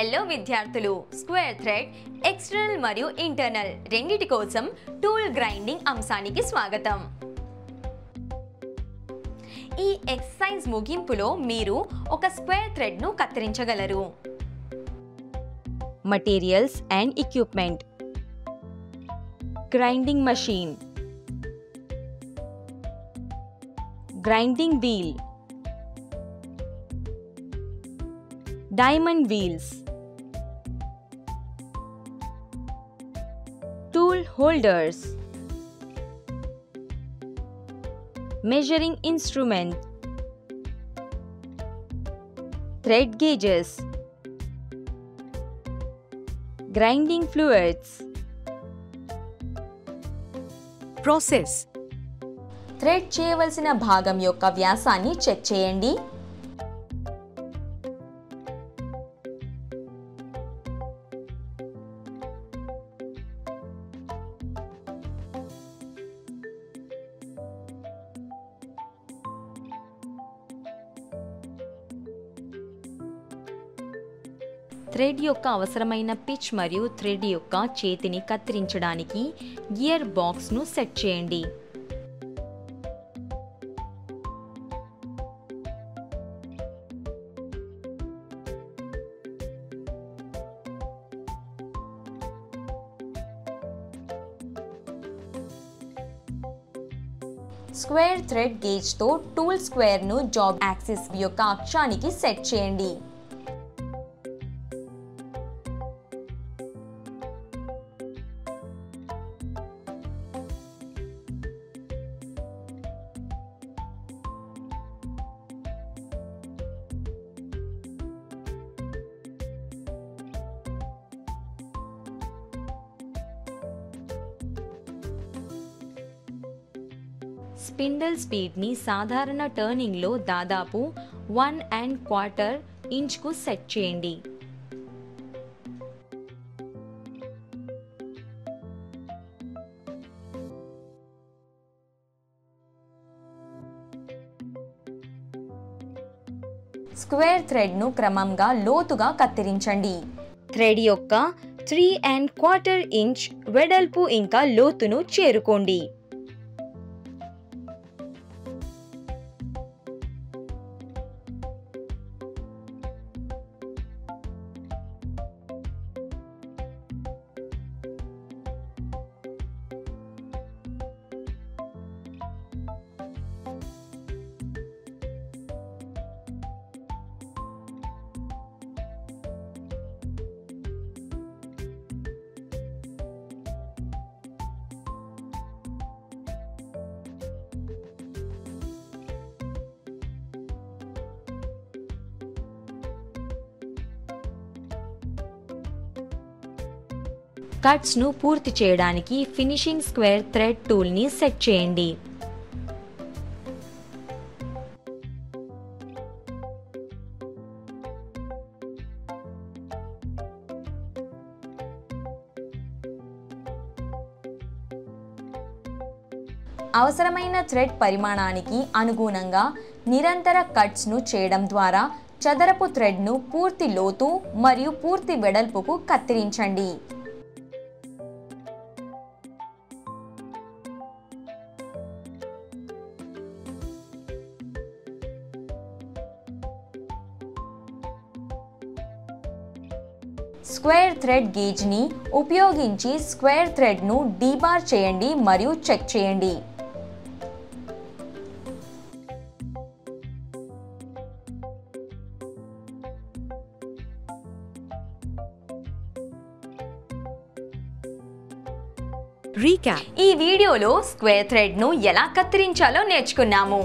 Hello విద్యార్థులు, square thread external మరియు internal రెండిటి కోసం టూల్ గ్రైండింగ్ అంశానికి స్వాగతం. ఈ ఎక్సర్సైజ్ ముగింపులో మీరు ఒక స్క్వేర్ థ్రెడ్ ను కత్తిరించగలరు. Materials and equipment: grinding machine, grinding wheel, diamond wheels, tool holders, measuring instrument, thread gauges, grinding fluids. Process. Thread చేయవలసిన భాగం యొక్క వ్యాసాన్ని చెక్ చేయండి. థ్రెడ్ యొక్క అవసరమైన పిచ్ మరియు థ్రెడ్ యొక్క చేతిని కత్తిరించడానికి గియర్ బాక్స్ను సెట్ చేయండి. స్క్వేర్ థ్రెడ్ గేజ్తో టూల్ స్క్వేర్ను జాబ్ యాక్సిస్ యొక్క అక్షానికి సెట్ చేయండి. స్పిండిల్ స్పీడ్ని సాధారణ టర్నింగ్లో దాదాపు 1¼ ఇంచ్కు సెట్ చేయండి. స్క్వేర్ థ్రెడ్ను క్రమంగా లోతుగా కత్తిరించండి. థ్రెడ్ యొక్క 3¼ ఇంచ్ వెడల్పు ఇంకా లోతును చేరుకోండి. కట్స్ను పూర్తి చేయడానికి ఫినిషింగ్ స్క్వేర్ థ్రెడ్ టూల్ని సెట్ చేయండి. అవసరమైన థ్రెడ్ పరిమాణానికి అనుగుణంగా నిరంతర కట్స్ను చేయడం ద్వారా చదరపు థ్రెడ్ను పూర్తి లోతు మరియు పూర్తి వెడల్పుకు కత్తిరించండి. స్క్వేర్ థ్రెడ్ గేజ్ని ఉపయోగించి స్క్వేర్ థ్రెడ్ను డీబార్ చేయండి మరియు చెక్ చేయండి. Recap. ఈ వీడియోలో స్క్వేర్ థ్రెడ్ను ఎలా కత్తిరించాలో నేర్చుకున్నాము.